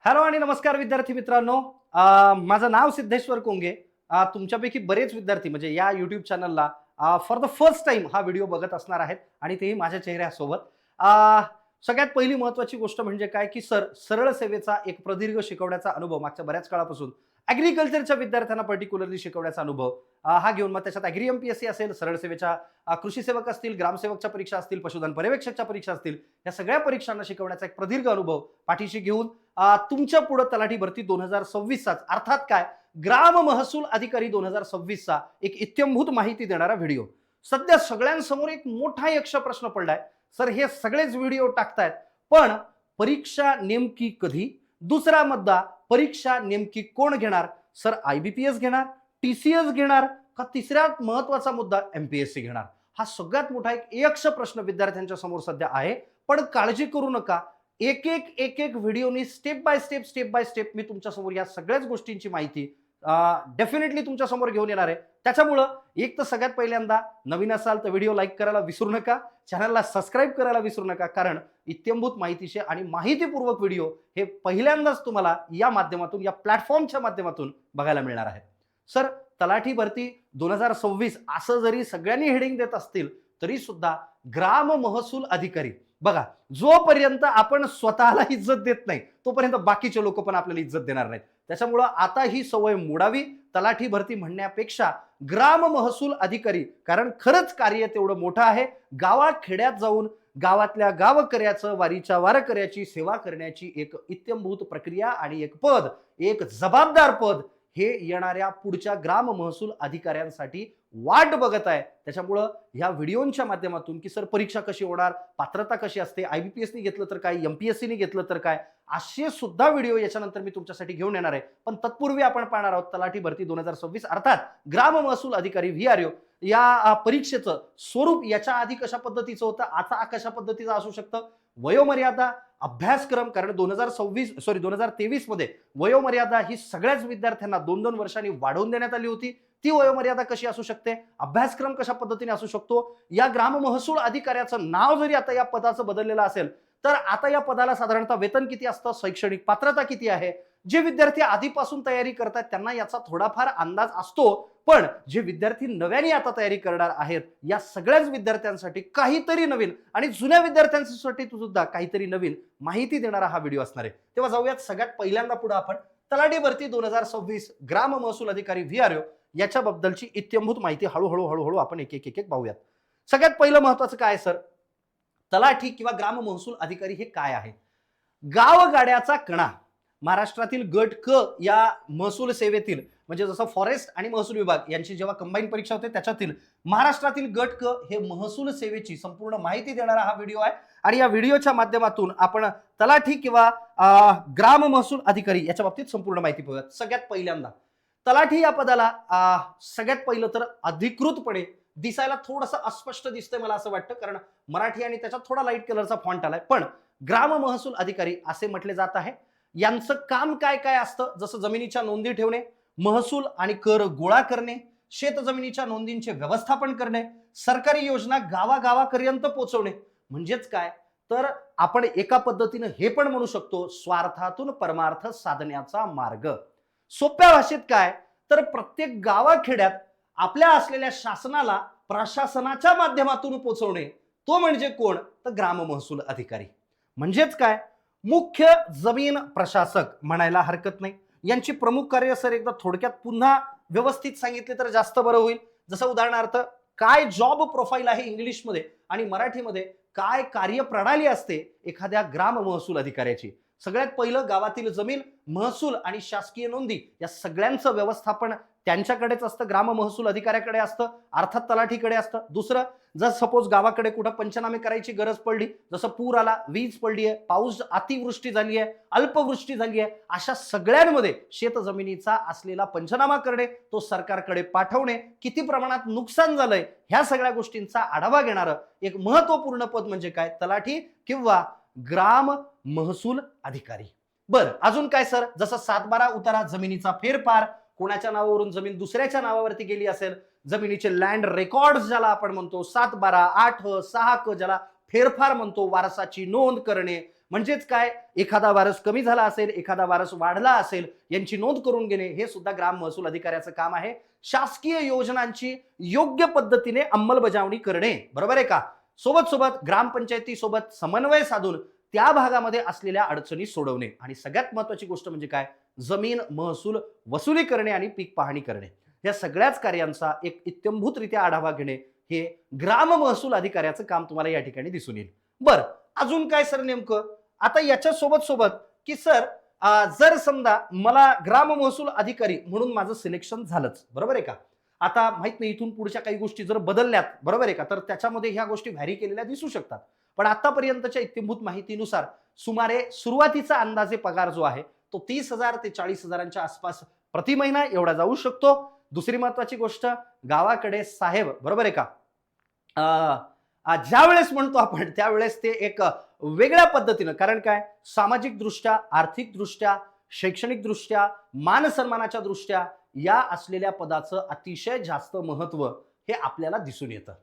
Hello आणि नमस्कार विद्यार्थी मित्रांनो. माझं नाव सिद्धेश्वर कोंगे. तुमच्यापैकी बरेच विद्यार्थी म्हणजे या यूट्यूब चॅनलला फॉर द फर्स्ट टाइम हा व्हिडिओ बघत असणार आहेत आणि तेही माझ्या चेहऱ्यासोबत. सगळ्यात पहिली महत्वाची गोष्ट म्हणजे काय की सरळ सेवेचा एक प्रदीर्घ शिकवण्याचा अनुभव मागच्या बऱ्याच काळापासून ॲग्रिकल्चरच्या विद्यार्थ्यांना पर्टिक्युलरली शिकवण्याचा अनुभव हा घेऊन मग त्याच्यात ॲग्री एमपीएससी असेल, सरळ सेवेच्या कृषी सेवक असतील, ग्रामसेवकच्या परीक्षा असतील, पशुधन पर्यवेक्षकच्या परीक्षा असतील, या सगळ्या परीक्षांना शिकवण्याचा एक प्रदीर्घ अनुभव पाठीशी घेऊन तुमच्या पुढे तलाठी भरती 2026चा अर्थात काय ग्राम महसूल अधिकारी 2026चा एक इत्थंभूत माहिती देणारा व्हिडिओ. सध्या सगळ्यांसमोर एक मोठा यक्ष प्रश्न पडलाय. सर हे सगळेच व्हिडिओ टाकतायत पण परीक्षा नेमकी कधी? दुसरा मुद्दा, परीक्षा नेमकी कोण घेणार? सर आयबीपीएस घेणार, टीसीएस घेणार का तिसऱ्यात महत्वाचा मुद्दा एमपीएससी घेणार? हा सगळ्यात मोठा एक यक्ष प्रश्न विद्यार्थ्यांच्या समोर सध्या आहे. पण काळजी करू नका, एक एक व्हिडिओनी स्टेप बाय स्टेप मी तुमच्या समोर या सगळ्याच गोष्टींची माहिती डेफिनेटली तुमच्या समोर घेऊन येणार आहे. त्याच्यामुळं एक तर सगळ्यात पहिल्यांदा नवीन असाल तर व्हिडिओ लाईक करायला विसरू नका, चॅनलला सबस्क्राईब करायला विसरू नका, कारण इत्थंभूत माहितीचे आणि माहितीपूर्वक व्हिडिओ हे पहिल्यांदाच तुम्हाला या माध्यमातून, या प्लॅटफॉर्मच्या माध्यमातून बघायला मिळणार आहेत. सर तलाठी भरती 2026 असं जरी सगळ्यांनी हेडिंग देत असतील तरी सुद्धा ग्राम महसूल अधिकारी, बघा जोपर्यंत आपण स्वतःला इज्जत देत नाही तोपर्यंत बाकीचे लोक पण आपल्याला इज्जत देणार नाहीत. त्याच्यामुळं आता ही सवय मोडावी, तलाठी भरती म्हणण्यापेक्षा ग्राम महसूल अधिकारी, कारण खरंच कार्य तेवढं मोठं आहे. गावाखेड्यात जाऊन गावातल्या गावकऱ्याचं, वारीच्या वारकऱ्याची सेवा करण्याची एक इत्थंभूत प्रक्रिया आणि एक पद, एक जबाबदार पद हे येणाऱ्या पुढच्या ग्राम महसूल अधिकाऱ्यांसाठी वाट बघत आहे. त्याच्यामुळं ह्या व्हिडिओच्या माध्यमातून की सर परीक्षा कशी होणार, पात्रता कशी असते, आयबीपीएसनी घेतलं तर काय, एमपीएससीनी घेतलं तर काय, असे सुद्धा व्हिडिओ याच्यानंतर मी तुमच्यासाठी घेऊन येणार आहे. पण तत्पूर्वी आपण पाहणार आहोत तलाठी भरती 2026 अर्थात ग्राम महसूल अधिकारी VRO या परीक्षेचं स्वरूप याच्या आधी कशा पद्धतीचं होतं, आता कशा पद्धतीचं असू शकतं, वयोमर्यादा, अभ्यासक्रम, कारण 2023 मध्ये वयोमर्यादा ही सगळ्याच विद्यार्थ्यांना 2-2 वर्षांनी वाढवून देण्यात आली होती. ती वयोमर्यादा कशी असू शकते, अभ्यासक्रम कशा पद्धतीने असू शकतो, या ग्राम महसूल अधिकाऱ्याचं नाव जरी आता या पदाचं बदललेलं असेल तर आता या पदाला साधारणतः वेतन किती असतं, शैक्षणिक पात्रता किती आहे, जे विद्यार्थी आधीपासून तयारी करतात त्यांना याचा थोडाफार अंदाज असतो. पण जे विद्यार्थी नव्याने आता तयारी करणार आहेत या सगळ्याच विद्यार्थ्यांसाठी काहीतरी नवीन आणि जुन्या विद्यार्थ्यांसाठी सुद्धा काहीतरी नवीन माहिती देणारा हा व्हिडिओ असणार आहे. तेव्हा जाऊयात सगळ्यात पहिल्यांदा पुढे आपण तलाठी भरती 2026 ग्राम महसूल अधिकारी VRO याच्याबद्दलची इत्थंभूत माहिती हळूहळू आपण एक पाहूयात. सगळ्यात पहिलं महत्वाचं काय सर, तलाठी किंवा ग्राम महसूल अधिकारी हे काय आहे? गावगाड्याचा कणा. महाराष्ट्रातील गट क या महसूल सेवेतील, म्हणजे जसं फॉरेस्ट आणि महसूल विभाग यांची जेव्हा कंबाईन परीक्षा होते त्याच्यातील महाराष्ट्रातील गट क हे महसूल सेवेची संपूर्ण माहिती देणारा हा व्हिडिओ आहे. आणि या व्हिडिओच्या माध्यमातून आपण तलाठी किंवा ग्राम महसूल अधिकारी याच्या बाबतीत संपूर्ण माहिती पाहूयात. सगळ्यात पहिल्यांदा तलाठी या पदाला सगळ्यात पहिलं तर अधिकृतपणे दिसायला थोडंसं अस्पष्ट दिसतंय मला असं वाटतं, कारण मराठी आणि त्याच्यात थोडा लाईट कलरचा फॉन्ट आलाय. पण ग्राम महसूल अधिकारी असे म्हटले जात आहे. यांचं काम काय काय असतं, जसं जमिनीच्या नोंदी ठेवणे, महसूल आणि कर गोळा करणे, शेत जमिनीच्या नोंदींचे व्यवस्थापन करणे, सरकारी योजना गावागावापर्यंत पोहोचवणे. म्हणजेच काय तर आपण एका पद्धतीनं हे पण म्हणू शकतो स्वार्थातून परमार्थ साधण्याचा मार्ग. सोप्या भाषेत काय तर प्रत्येक गावाखेड्यात आपल्या असलेल्या शासनाला प्रशासनाच्या माध्यमातून पोहोचवणे, तो म्हणजे कोण तर ग्राम महसूल अधिकारी. म्हणजेच काय मुख्य जमीन प्रशासक म्हणायला हरकत नाही. यांची प्रमुख कार्य सर एकदा थोडक्यात पुन्हा व्यवस्थित सांगितले तर जास्त बरं होईल. जसं उदाहरणार्थ काय जॉब प्रोफाईल आहे इंग्लिशमध्ये आणि मराठीमध्ये काय कार्यप्रणाली असते एखाद्या ग्राम महसूल अधिकाऱ्याची. सगळ्यात पहिलं गावातील जमीन, महसूल आणि शासकीय नोंदी या सगळ्यांचं व्यवस्थापन त्यांच्याकडेच असतं, ग्राम महसूल अधिकाऱ्याकडे असतं, अर्थात तलाठीकडे असतं. दुसरं, जर सपोज गावाकडे कुठं पंचनामे करायची गरज पडली, जसं पूर आला, वीज पडली आहे, पाऊस अतिवृष्टी झाली आहे, अल्पवृष्टी झाली आहे, अशा सगळ्यांमध्ये शेत जमिनीचा असलेला पंचनामा करणे, तो सरकारकडे पाठवणे, किती प्रमाणात नुकसान झालंय ह्या सगळ्या गोष्टींचा आढावा घेणारं एक महत्वपूर्ण पद म्हणजे काय तलाठी किंवा ग्राम महसूल अधिकारी. बरं अजून काय सर, जसं 7/12 उतारा, जमिनीचा फेरफार, कोणाच्या नावावरून जमीन दुसऱ्याच्या नावावरती गेली असेल, जमिनीचे लँड रेकॉर्ड ज्याला आपण म्हणतो, 7/12, 8 6 ज्याला फेरफार म्हणतो, वारसाची नोंद करणे. म्हणजेच काय, एखादा वारस कमी झाला असेल, एखादा वारस वाढला असेल, यांची नोंद करून घेणे हे सुद्धा ग्राम महसूल अधिकाऱ्याचं काम आहे. शासकीय योजनांची योग्य पद्धतीने अंमलबजावणी करणे, बरोबर आहे का. सोबत सोबत ग्रामपंचायतीसोबत समन्वय साधून त्या भागामध्ये असलेल्या अडचणी सोडवणे. आणि सगळ्यात महत्वाची गोष्ट म्हणजे काय, जमीन महसूल वसुली करणे आणि पीक पाहणी करणे. या सगळ्याच कार्यांचा एक इत्थंभूतरित्या आढावा घेणे हे ग्राम महसूल अधिकाऱ्याचं काम तुम्हाला या ठिकाणी दिसून येईल. बरं, अजून काय सर नेमकं, आता याच्या सोबत सोबत की सर जर समजा मला ग्राम महसूल अधिकारी म्हणून माझं सिलेक्शन झालंच, बरोबर आहे का. आता माहित नाही इथून पुढच्या काही गोष्टी जर बदलल्यात, बरोबर आहे का, तर त्याच्यामध्ये ह्या गोष्टी व्हॅरी केलेल्या दिसू शकतात. पण आतापर्यंतच्या इत्थंभूत माहितीनुसार सुमारे सुरुवातीचा अंदाजे पगार जो आहे तो 30,000 ते 40,000च्या आसपास प्रति महिना एवढा जाऊ शकतो. दुसरी महत्वाची गोष्ट, गावाकडे साहेब, बरोबर आहे का, ज्या वेळेस म्हणतो आपण त्यावेळेस ते एक वेगळ्या पद्धतीनं, कारण काय, सामाजिक दृष्ट्या, आर्थिक दृष्ट्या, शैक्षणिक दृष्ट्या, मान सन्मानाच्या दृष्ट्या या असलेल्या पदाचं अतिशय जास्त महत्व हे आपल्याला दिसून येतं.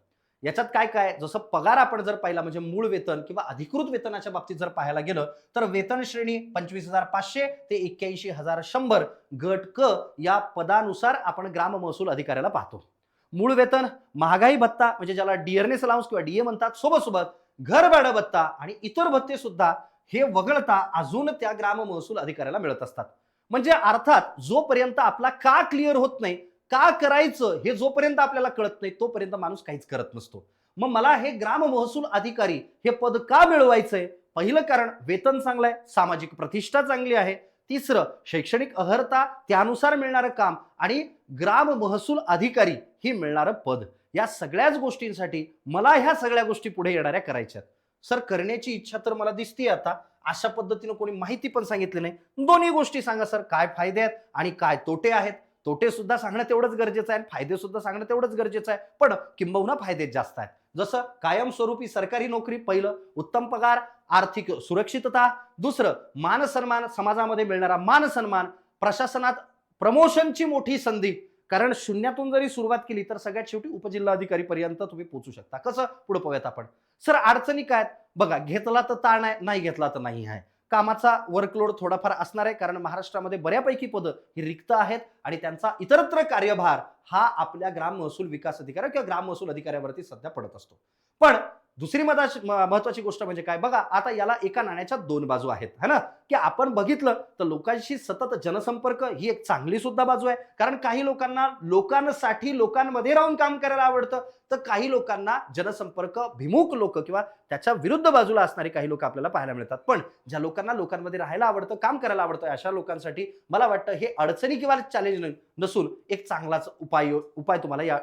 याच्यात काय काय, जसं पगार आपण जर पाहिला म्हणजे मूळ वेतन किंवा अधिकृत वेतनाच्या बाबतीत जर पाहायला गेलं तर वेतन श्रेणी 25,500 ते 81,100 गट क या पदानुसार आपण ग्राम महसूल अधिकाऱ्याला पाहतो. मूळ वेतन, महागाई भत्ता म्हणजे ज्याला डिअरनेस अलाउन्स किंवा डीए म्हणतात, सोबत सोबत घर भाडं भत्ता आणि इतर भत्ते सुद्धा हे वगळता अजून त्या ग्राम महसूल अधिकाऱ्याला मिळत असतात. म्हणजे अर्थात जोपर्यंत आपला का क्लिअर होत नाही, का करायचं हे जोपर्यंत आपल्याला कळत नाही तोपर्यंत माणूस काहीच करत नसतो. मग मला हे ग्राम महसूल अधिकारी हे पद का मिळवायचंय, पहिलं कारण वेतन चांगलं आहे, सामाजिक प्रतिष्ठा चांगली आहे. तिसरं, शैक्षणिक अर्हता, त्यानुसार मिळणारं काम आणि ग्राम महसूल अधिकारी ही मिळणारं पद. या सगळ्याच गोष्टींसाठी मला ह्या सगळ्या गोष्टी पुढे येणाऱ्या करायच्यात. सर करण्याची इच्छा तर मला दिसते, आता अशा पद्धतीनं कोणी माहिती पण सांगितली नाही. दोन्ही गोष्टी सांगा सर, काय फायदे आहेत आणि काय तोटे आहेत. तोटे सुद्धा सांगणं तेवढंच गरजेचं आहे, फायदे सुद्धा सांगणं तेवढंच गरजेचं आहे, पण किंबहुना फायदे जास्त आहेत. जसं कायमस्वरूपी सरकारी नोकरी पहिलं, उत्तम पगार, आर्थिक सुरक्षितता. दुसरं, मान सन्मान, समाजामध्ये मिळणारा मान सन्मान, प्रशासनात प्रमोशनची मोठी संधी. कारण शून्यातून जरी सुरुवात केली तर सगळ्यात शेवटी उपजिल्हाधिकारी पर्यंत तुम्ही पोहोचू शकता. कसं, पुढे पाहूयात आपण. सर अडचणी काय, बघा, घेतला तर ताण आहे, नाही घेतला तर नाही आहे. कामाचा वर्कलोड थोडाफार असणार आहे, कारण महाराष्ट्रामध्ये बऱ्यापैकी पदं ही रिक्त आहेत आणि त्यांचा इतरत्र कार्यभार हा आपल्या ग्राम महसूल विकास अधिकारी किंवा ग्राम महसूल अधिकाऱ्यावरती सध्या पडत असतो. पण दुसरी महत्वाची गोष्ट म्हणजे काय, बघा, आता याला एका नाण्याच्या दोन बाजू आहेत, है ना. की आपण बघितलं तर लोकांशी सतत जनसंपर्क ही एक चांगली सुद्धा बाजू आहे, कारण काही लोकांना लोकांसाठी लोकांमध्ये राहून काम करायला आवडतं, तर काही लोकांना जनसंपर्क भिमुख लोक किंवा त्याच्या विरुद्ध बाजूला असणारी काही लोक आपल्याला पाहायला मिळतात. पण ज्या लोकांना लोकांमध्ये राहायला आवडतं, काम करायला आवडतं, अशा लोकांसाठी मला वाटतं हे अडचणी किंवा चॅलेंज नसून एक चांगलाच उपाय तुम्हाला या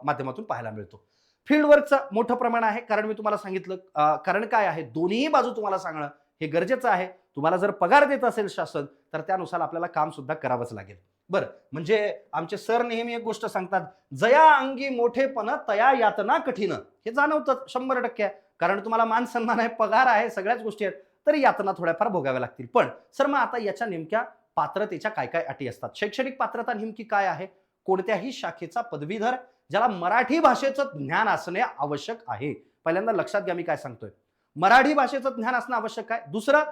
माध्यमातून पाहायला मिळतो. फील्ड वर्कचं मोठं प्रमाण आहे, कारण मी तुम्हाला सांगितलं, कारण काय आहे, दोन्ही बाजू तुम्हाला सांगणं हे गरजेचं आहे. तुम्हाला जर पगार देत असेल शासन तर त्यानुसार आपल्याला काम सुद्धा करावंच लागेल. बरं, म्हणजे आमचे सर नेहमी एक गोष्ट सांगतात, जया अंगी मोठेपण तया यातना कठीण. हे जाणवतं 100%, कारण तुम्हाला मान सन्मान आहे, पगार आहे, सगळ्याच गोष्टी आहेत, तरी यातना थोड्याफार भोगाव्या लागतील. पण सर मग आता याच्या नेमक्या पात्रतेच्या काय काय अटी असतात. शैक्षणिक पात्रता नेमकी काय आहे, कोणत्याही शाखेचा पदवीधर ज्याला मराठी भाषेचं ज्ञान असणे आवश्यक आहे. पहिल्यांदा लक्षात घ्या मी काय सांगतोय, मराठी भाषेचं ज्ञान असणं आवश्यक आहे. दुसरं,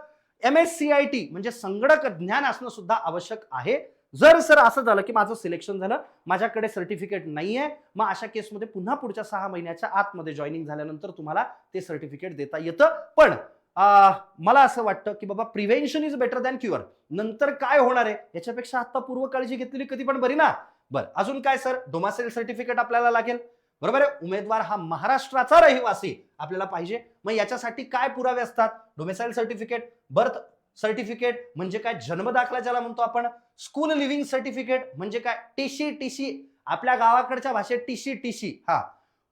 MSCIT म्हणजे संगणक ज्ञान असणं सुद्धा आवश्यक आहे. जर सर असं झालं की माझं सिलेक्शन झालं, माझ्याकडे सर्टिफिकेट नाहीये, मग अशा केसमध्ये पुन्हा पुढच्या 6 महिन्याच्या आतमध्ये जॉईनिंग झाल्यानंतर तुम्हाला ते सर्टिफिकेट देता येतं. पण मला असं वाटतं की बाबा prevention is better than cure. नंतर काय होणार आहे याच्यापेक्षा आता पूर्व काळजी घेतलेली कधी पण बरी ना. बरं, अजून काय सर, डोमासाईल सर्टिफिकेट आपल्याला लागेल, बरोबर आहे. उमेदवार हा महाराष्ट्राचा रहिवासी आपल्याला पाहिजे. मग याच्यासाठी काय पुरावे असतात, डोमेसाईल सर्टिफिकेट, बर्थ सर्टिफिकेट म्हणजे काय, जन्मदाखला ज्याला म्हणतो आपण, स्कूल लिव्हिंग सर्टिफिकेट म्हणजे काय, टीसी, आपल्या गावाकडच्या भाषेत टीसी. हा,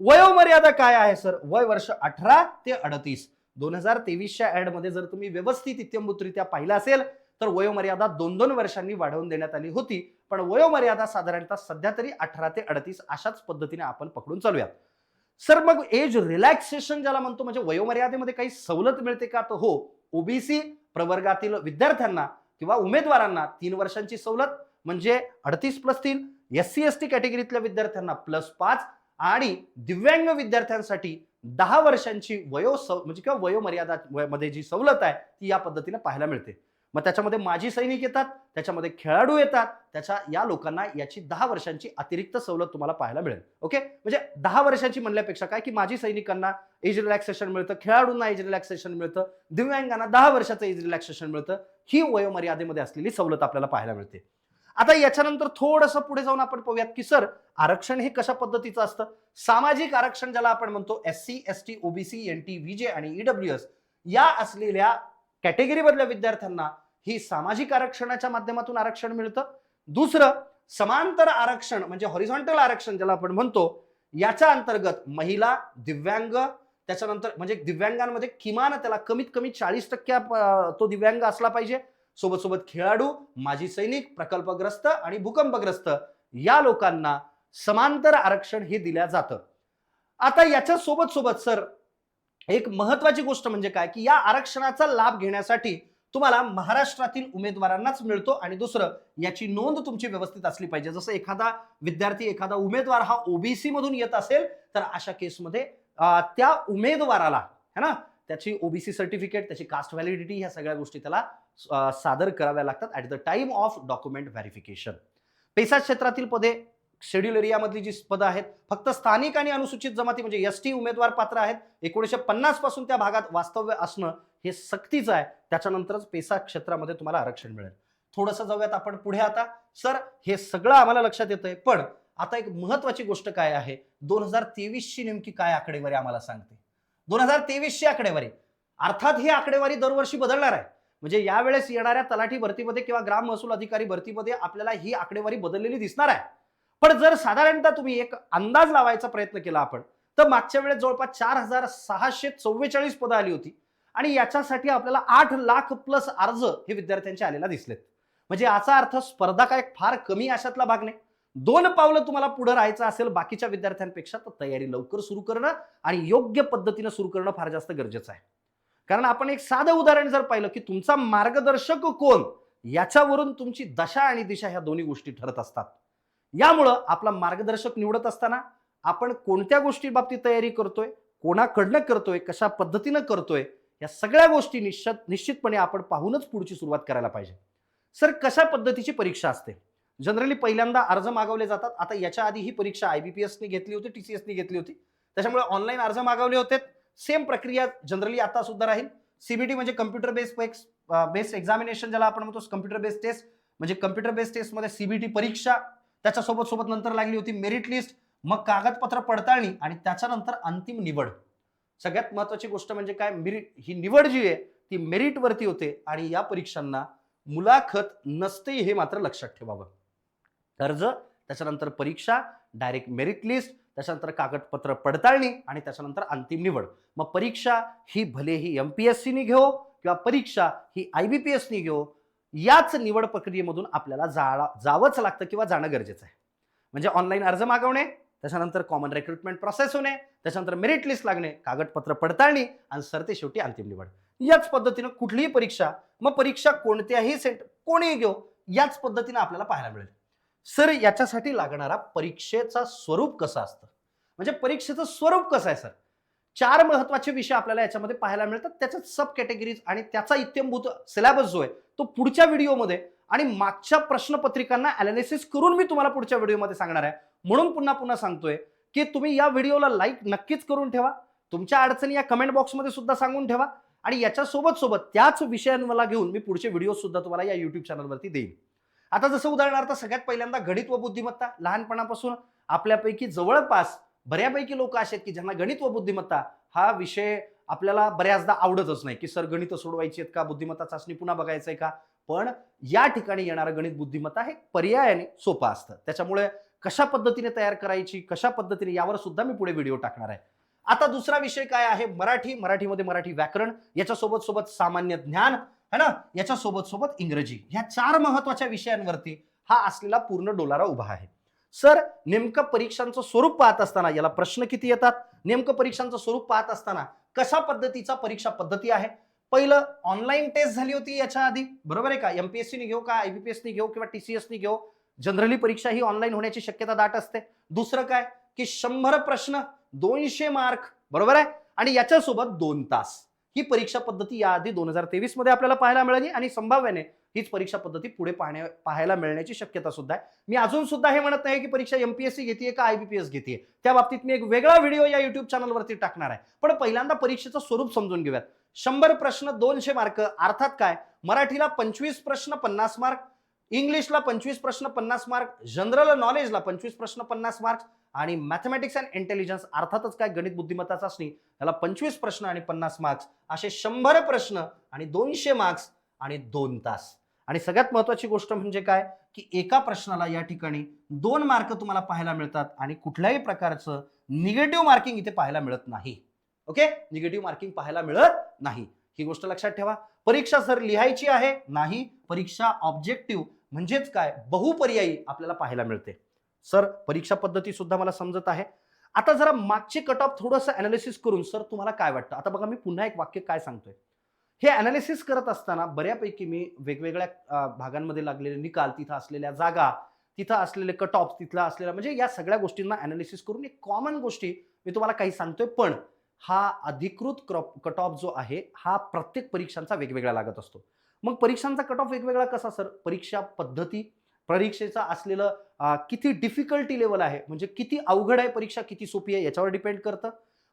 वयोमर्यादा काय आहे सर, वय वर्ष 18 ते 38. 2023च्या ऍड मध्ये जर तुम्ही व्यवस्थित इत्थंभूतरित्या पाहिलं असेल तर वयोमर्यादा 2-2 वर्षांनी वाढवून देण्यात आली होती, पण वयोमर्यादा साधारणतः सध्या तरी 18 ते 38 अशाच पद्धतीने आपण पकडून चालूयात. सर मग एज रिलॅक्सेशन ज्याला म्हणतो, म्हणजे वयोमर्यादेमध्ये काही सवलत मिळते का, तर हो, ओबीसी प्रवर्गातील विद्यार्थ्यांना किंवा उमेदवारांना 3 वर्षांची सवलत, म्हणजे 38+3, SC ST कॅटेगरीतल्या विद्यार्थ्यांना +5 आणि दिव्यांग विद्यार्थ्यांसाठी 10 वर्षांची म्हणजे किंवा वयोमर्यादा मध्ये जी सवलत आहे ती या पद्धतीने पाहायला मिळते. मग त्याच्यामध्ये माजी सैनिक येतात, त्याच्यामध्ये खेळाडू येतात, या लोकांना याची 10 वर्षांची अतिरिक्त सवलत तुम्हाला पाहायला मिळेल. ओके, म्हणजे 10 वर्षांची म्हणल्यापेक्षा काय की माजी सैनिकांना एज रिलॅक्सेशन मिळतं, खेळाडूंना एज रिलॅक्सेशन मिळतं, दिव्यांगांना 10 वर्षाचं एज रिलॅक्सेशन मिळतं. ही वयोमर्यादेमध्ये असलेली सवलत आपल्याला पाहायला मिळते. आता याच्यानंतर थोडंसं पुढे जाऊन आपण पाहूयात की सर आरक्षण हे कशा पद्धतीचं असतं. सामाजिक आरक्षण ज्याला आपण म्हणतो SC, ST, OBC, NT, VJ आणि EWS या असलेल्या कॅटेगरी मधल्या विद्यार्थ्यांना ही सामाजिक आरक्षणाच्या माध्यमातून आरक्षण मिळतं. दुसरं समांतर आरक्षण म्हणजे हॉरिझॉन्टल आरक्षण ज्याला आपण म्हणतो, याच्या अंतर्गत महिला, दिव्यांग, त्याच्यानंतर म्हणजे दिव्यांगांमध्ये किमान त्याला कमीत कमी 40% तो दिव्यांग असला पाहिजे. सोबत सोबत खेळाडू, माजी सैनिक, प्रकल्पग्रस्त आणि भूकंपग्रस्त या लोकांना समांतर आरक्षण हे दिल्या जातं. आता याच्या सोबत सोबत सर एक महत्वाची गोष्ट म्हणजे काय की या आरक्षणाचा लाभ घेण्यासाठी तुम्हाला महाराष्ट्रातील उमेदवारांनाच मिळतो. आणि दुसरं याची नोंद तुमची व्यवस्थित असली पाहिजे. जसं एखादा विद्यार्थी, एखादा उमेदवार हा ओबीसी मधून येत असेल तर अशा केसमध्ये त्या उमेदवाराला है ना त्याची ओबीसी सर्टिफिकेट, त्याची कास्ट व्हॅलिडिटी, ह्या सगळ्या गोष्टी त्याला सादर कराव्या लागतात at the time of document verification. PESA क्षेत्रातील पदे शेड्यूल एरियामधली जी पदं आहेत फक्त स्थानिक आणि अनुसूचित जमाती म्हणजे ST उमेदवार पात्र आहेत. 1950 पासून त्या भागात वास्तव्य असणं हे सक्तीचं आहे. त्याच्यानंतरच पेसा क्षेत्रामध्ये तुम्हाला आरक्षण मिळेल. थोडंसं जाऊयात आपण पुढे. आता सर हे सगळं आम्हाला लक्षात येतंय, पण आता एक महत्वाची गोष्ट काय आहे, 2023 ची नेमकी काय आकडेवारी आम्हाला सांगते. 2023 ची आकडेवारी, अर्थात ही आकडेवारी दरवर्षी बदलणार आहे. म्हणजे यावेळेस येणाऱ्या तलाठी भरतीमध्ये किंवा ग्राम महसूल अधिकारी भरतीमध्ये आपल्याला ही आकडेवारी बदललेली दिसणार आहे. पण जर साधारणतः तुम्ही एक अंदाज लावायचा प्रयत्न केला आपण, तर मागच्या वेळेस जवळपास 4644 पदं आली होती आणि याच्यासाठी आपल्याला 8 लाख प्लस अर्ज हे विद्यार्थ्यांचे आलेला दिसलेत. म्हणजे याचा अर्थ स्पर्धा काय फार कमी अशातला भाग नाही. 2 पावलं तुम्हाला पुढे राहायचं असेल बाकीच्या विद्यार्थ्यांपेक्षा तर तयारी लवकर सुरू करणं आणि योग्य पद्धतीने सुरू करणं फार जास्त गरजेचं आहे. कारण आपण एक साधं उदाहरण जर पाहिलं की तुमचा मार्गदर्शक कोण याच्यावरून तुमची दशा आणि दिशा ह्या दोन्ही गोष्टी ठरत असतात. यामुळं आपला मार्गदर्शक निवडत असताना आपण कोणत्या गोष्टी बाबतीत तयारी करतोय, कोणाकडनं करतोय, कशा पद्धतीनं करतोय, या सगळ्या गोष्टी निश्चितपणे आपण पाहूनच पुढची सुरुवात करायला पाहिजे. सर कशा पद्धतीची परीक्षा असते. जनरली पहिल्यांदा अर्ज मागवले जातात. आता याच्या आधी ही परीक्षा IBPS ने घेतली होती, TCS ने घेतली होती, त्याच्यामुळे ऑनलाईन अर्ज मागवले होते. सेम प्रक्रिया जनरली आता सुद्धा राहील. CBT म्हणजे कम्प्युटर बेस्ड एक्झामिनेशन ज्याला आपण म्हणतो, कम्प्युटर बेस्ड टेस्ट. म्हणजे कम्प्युटर बेस्ड टेस्ट मध्ये CBT परीक्षा, त्याच्यासोबत सोबत नंतर लागली होती मेरिट लिस्ट, मग कागदपत्र पडताळणी आणि त्याच्यानंतर अंतिम निवड. सगळ्यात महत्वाची गोष्ट म्हणजे काय, मेरिट ही निवड जी आहे ती मेरिट वरती होते आणि या परीक्षांना मुलाखत नसते हे मात्र लक्षात ठेवावं. अर्ज, त्याच्यानंतर परीक्षा, डायरेक्ट मेरिट लिस्ट, त्याच्यानंतर कागदपत्र पडताळणी आणि त्याच्यानंतर अंतिम निवड. मग परीक्षा ही भलेही MPSC ने घेऊ किंवा परीक्षा ही IBPS ने घेऊ, याच निवड प्रक्रियेमधून आपल्याला जावंच लागतं किंवा जाणं गरजेचं आहे. म्हणजे ऑनलाईन अर्ज मागवणे, त्याच्यानंतर कॉमन रिक्रुटमेंट प्रोसेस होणे, त्याच्यानंतर मेरिट लिस्ट लागणे, कागदपत्र पडताळणी आणि सरते शेवटी अंतिम निवड. याच पद्धतीनं कुठलीही परीक्षा, मग परीक्षा कोणत्याही कोणीही घेऊ, याच पद्धतीनं आपल्याला पाहायला मिळेल. सर याच्यासाठी लागणारा परीक्षेचा स्वरूप कसं असतं, म्हणजे परीक्षेचं स्वरूप कसं आहे सर. 4 महत्वाचे विषय आपल्याला याच्यामध्ये पाहायला मिळतात. त्याच्यात सब कॅटेगरीज आणि त्याचा इत्यंभूत सिलेबस जो आहे तो पुढच्या व्हिडिओमध्ये आणि मागच्या प्रश्नपत्रिकांना अनालिसिस करून मी तुम्हाला पुढच्या व्हिडिओमध्ये सांगणार आहे. म्हणून पुन्हा पुन्हा सांगतोय की तुम्ही या व्हिडिओला लाईक नक्कीच करून ठेवा. तुमच्या अडचणी या कमेंट बॉक्समध्ये सुद्धा सांगून ठेवा आणि याच्या सोबत सोबत त्याच विषयांना घेऊन मी पुढचे व्हिडिओ सुद्धा तुम्हाला या युट्यूब चॅनलवरती देईन. आता जसं उदाहरणार्थ सगळ्यात पहिल्यांदा गणित व बुद्धिमत्ता. लहानपणापासून आपल्यापैकी जवळपास बऱ्यापैकी लोक असे आहेत की ज्यांना गणित व बुद्धिमत्ता हा विषय आपल्याला बऱ्याचदा आवडतच नाही की सर गणित सोडवायची आहेत का, बुद्धिमत्ता चाचणी पुन्हा बघायचंय का. पण या ठिकाणी येणारं गणित बुद्धिमत्ता हे पर्यायाने सोपं असतं. त्याच्यामुळे कशा पद्धतीने तयार करायची, कशा पद्धतीने, यावर सुद्धा मी पुढे व्हिडिओ टाकणार आहे. आता दुसरा विषय काय आहे, मराठीमध्ये मराठी व्याकरण, याच्यासोबत सोबत सामान्य ज्ञान है ना, याच्यासोबत सोबत इंग्रजी. ह्या 4 महत्वाच्या विषयांवरती हा असलेला पूर्ण डोलारा उभा आहे. सर नेमकं परीक्षांचं स्वरूप पाहत असताना याला प्रश्न किती येतात, नेमकं परीक्षांचं स्वरूप पाहत असताना कशा पद्धतीचा परीक्षा पद्धती आहे. पहिलं ऑनलाईन टेस्ट झाली होती याच्या आधी, बरोबर आहे का. MPSC ने घेऊ का, IBPS ने घेऊ किंवा TCS ने घेऊ, जनरली परीक्षा ही ऑनलाईन होण्याची शक्यता दाट असते. दुसरं काय की 100 प्रश्न 200 मार्क बरोबर आहे. आणि याच्यासोबत 2 तास. ही परीक्षा पद्धती याआधी 2023 मध्ये आपल्याला पाहायला मिळाली आणि संभाव्याने हीच परीक्षा पद्धती पुढे पाहायला मिळण्याची शक्यता सुद्धा आहे. मी अजून सुद्धा हे म्हणत नाही की परीक्षा एमपीएससी घेते का आयबीपीएस घेते. त्या बाबतीत मी एक वेगळा व्हिडिओ या युट्यूब चॅनलवरती टाकणार आहे. पण पहिल्यांदा परीक्षेचं स्वरूप समजून घेऊयात. 100 प्रश्न 200 मार्क, अर्थात काय, मराठीला 25 प्रश्न 50 मार्क, इंग्लिशला 25 प्रश्न 50 मार्क, जनरल नॉलेजला 25 प्रश्न 50 मार्क आणि मॅथमॅटिक्स अँड इंटेलिजन्स अर्थातच काय गणित बुद्धिमत्ता चाचणी त्याला 25 प्रश्न आणि 50 मार्क्स असे 100 प्रश्न आणि 200 मार्क्स आणि 2 तास. आणि सगळ्यात महत्वाची गोष्ट म्हणजे काय की एका प्रश्नाला या ठिकाणी 2 मार्क तुम्हाला पाहायला मिळतात आणि कुठल्याही प्रकारचं निगेटिव्ह मार्किंग इथे पाहायला मिळत नाही. ओके, निगेटिव्ह मार्किंग पाहायला मिळत नाही, ही गोष्ट लक्षात ठेवा. परीक्षा सर लिहायची आहे नाही, परीक्षा ऑब्जेक्टिव्ह म्हणजेच काय बहुपर्यायी आपल्याला पाहायला मिळते. सर परीक्षा पद्धती सुद्धा मला समजत आहे. आता जरा मागचे कट ऑफ थोडंसं अनालिसिस करून सर तुम्हाला काय वाटतं. आता बघा मी पुन्हा एक वाक्य काय सांगतोय. हे अनालिसिस करत असताना बऱ्यापैकी मी वेगवेगळ्या भागांमध्ये लागलेले निकाल, तिथं असलेल्या जागा, तिथं असलेले कट ऑफ, तिथला असलेला म्हणजे या सगळ्या गोष्टींना अनालिसिस करून एक कॉमन गोष्टी मी तुम्हाला काही सांगतोय. पण हा अधिकृत कट ऑफ जो आहे हा प्रत्येक परीक्षांचा वेगवेगळा लागत असतो. मग परीक्षांचा कट ऑफ वेगवेगळा कसा सर. परीक्षा पद्धती, परीक्षेचा असलेलं किती डिफिकल्टी लेवल आहे, म्हणजे किती अवघड आहे परीक्षा, किती सोपी आहे याच्यावर डिपेंड करतं.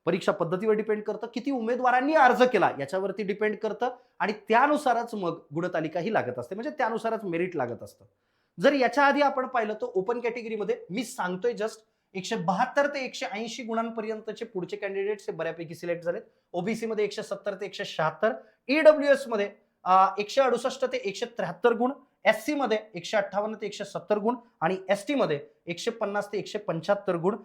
परीक्षा पद्धतीवर डिपेंड करतं, किती उमेदवारांनी अर्ज केला याच्यावरती डिपेंड करतं आणि त्यानुसारच मग गुणतालिकाही लागत असते, म्हणजे त्यानुसारच मेरिट लागत असतं. जर याच्या आधी आपण पाहिलं तर ओपन कॅटेगरीमध्ये मी सांगतोय जस्ट 172 ते 180 गुणांपर्यंतचे पुढचे कॅन्डिडेट्स हे बऱ्यापैकी सिलेक्ट झालेत. ओबीसी मध्ये 170 ते 176, ईडब्ल्यूएस मध्ये 168 ते 173 गुण, एससी मध्ये 158 ते 170 गुण आणि एसटी मध्ये 150 ते 175 गुण.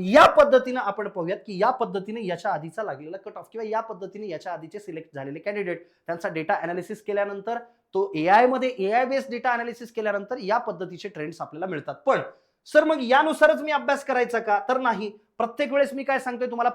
या पद्धतीने आपण पाहूयात की या पद्धतीने याच्या आधीचा लागलेला कट ऑफ किंवा या पद्धतीने याच्या आधीचे सिलेक्ट झालेले कॅन्डिडेट त्यांचा डेटा अनालिसिस केल्यानंतर तो एआय मध्ये एआय बेस्ड डेटा अनालिसिस केल्यानंतर या पद्धतीचे ट्रेंड्स आपल्याला मिळतात. पण सर मग यानुसारच मी अभ्यास करायचा का. तर नाही. प्रत्येक वेळेस मी काय सांगतोय तुम्हाला,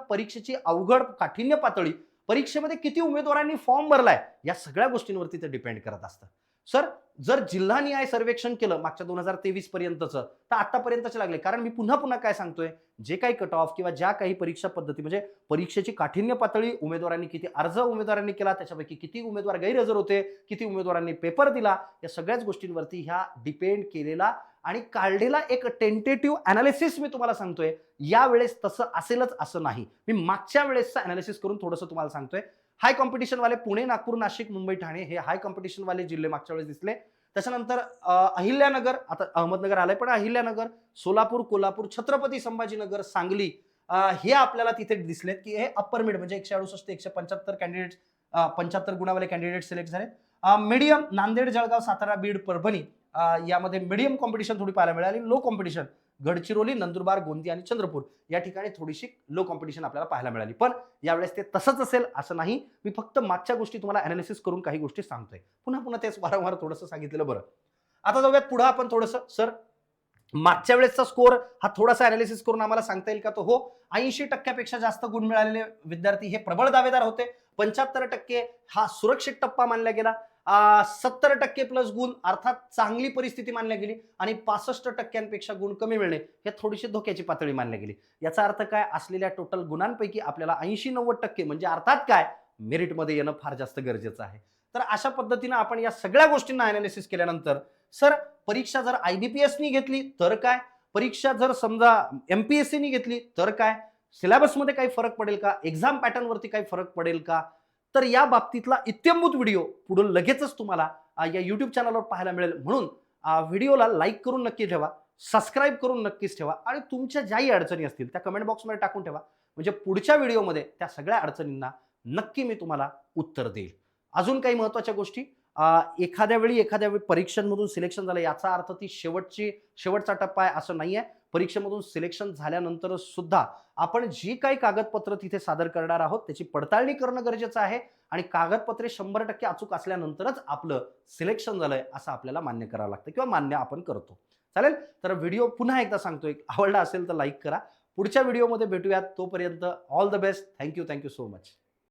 परीक्षेची अवघड काठिण्य पातळी, परीक्षेमध्ये किती उमेदवारांनी फॉर्म भरलाय या सगळ्या गोष्टींवरती ते डिपेंड करत असतं. सर जर जिल्हानिहाय सर्वेक्षण केलं मागच्या 2023 पर्यंतचं तर आतापर्यंतचे लागले. कारण मी पुन्हा पुन्हा काय सांगतोय, जे काही कट ऑफ किंवा ज्या काही परीक्षा पद्धती म्हणजे परीक्षेची काठिण्य पातळी, उमेदवारांनी किती अर्ज उमेदवारांनी केला, त्याच्यापैकी किती उमेदवार गैरहजर होते, किती उमेदवारांनी पेपर दिला, या सगळ्याच गोष्टींवरती ह्या डिपेंड केलेला आणि काढलेला एक टेंटेटिव्ह अनालिसिस मी तुम्हाला सांगतोय. यावेळेस तसं असेलच असं नाही. मी मागच्या वेळेसचं अनालिसिस करून थोडंसं तुम्हाला सांगतोय. हाय कॉम्पिटिशन वाले पुणे, नागपूर, नाशिक, मुंबई, ठाणे हे हाय कॉम्पिटिशन वाले जिल्हे मागच्या वेळेस दिसले. त्याच्यानंतर अहिल्यानगर, आता अहमदनगर आलंय पण अहिल्यानगर, सोलापूर, कोल्हापूर, छत्रपती संभाजीनगर, सांगली हे आपल्याला तिथे दिसलेत की हे अप्पर मिड म्हणजे 168 ते 175 कॅन्डिडेट 75 गुणावाले कॅन्डिडेट सिलेक्ट झालेत. मीडियम नांदेड, जळगाव, सातारा, बीड, परभणी यामध्ये मीडियम कॉम्पिटिशन थोडी पाहायला मिळाली. लो कॉम्पिटिशन गडचिरोली, नंदुरबार, गोंदिया आणि चंद्रपूर या ठिकाणी थोडीशी लो कॉम्पिटिशन आपल्याला पाहायला मिळाली. पण यावेळेस ते तसंच असेल असं नाही. मी फक्त मागच्या गोष्टी तुम्हाला अनालिसिस करून काही गोष्टी सांगतोय. पुन्हा पुन्हा तेच वारंवार थोडंसं सांगितलेलं बरं. आता जाऊयात पुढे आपण थोडंसं. सर मागच्या वेळेसचा स्कोर हा थोडासा अनालिसिस करून आम्हाला सांगता येईल का. तो हो, 80% जास्त गुण मिळालेले विद्यार्थी हे प्रबळ दावेदार होते. 75% हा सुरक्षित टप्पा मानला गेला. 70% प्लस गुण अर्थात चांगली परिस्थिती मानली गेली आणि 65% गुण कमी मिळणे हे थोडीशी धोक्याची पातळी मानली गेली. याचा अर्थ काय, असलेल्या टोटल गुणांपैकी आपल्याला 80-90% म्हणजे अर्थात काय मेरिटमध्ये येणं फार जास्त गरजेचं आहे. तर अशा पद्धतीने आपण या सगळ्या गोष्टींना अनालिसिस केल्यानंतर सर परीक्षा जर आयबीपीएसनी घेतली तर काय, परीक्षा जर समजा एमपीएससीनी घेतली तर काय, सिलेबसमध्ये काही फरक पडेल का, एक्झाम पॅटर्न वरती काही फरक पडेल का. तर या बाबतीतला इत्थंभूत व्हिडिओ पुढे लगेचच तुम्हाला या युट्यूब चॅनलवर पाहायला मिळेल. म्हणून व्हिडिओला लाईक करून नक्की ठेवा, सबस्क्राईब करून नक्कीच ठेवा आणि तुमच्या ज्याही अडचणी असतील त्या कमेंट बॉक्समध्ये टाकून ठेवा. म्हणजे पुढच्या व्हिडिओमध्ये त्या सगळ्या अडचणींना नक्की मी तुम्हाला उत्तर देईल. अजून काही महत्त्वाच्या गोष्टी, एखाद्या वेळी परीक्षांमधून सिलेक्शन झालं याचा अर्थ ती शेवटचा टप्पा आहे असं नाहीये. परीक्षेमधून सिलेक्शन झाल्यानंतर सुद्धा आपण जी काही कागदपत्र तिथे सादर करणार आहोत त्याची पडताळणी करणं गरजेचं आहे आणि कागदपत्रे 100% अचूक असल्यानंतरच आपलं सिलेक्शन झालंय असं आपल्याला मान्य करावं लागतं किंवा मान्य आपण करतो. चालेल. तर व्हिडिओ पुन्हा एकदा सांगतोय, आवडला असेल तर लाईक करा. पुढच्या व्हिडिओमध्ये भेटूयात. तोपर्यंत all the best. Thank you so much.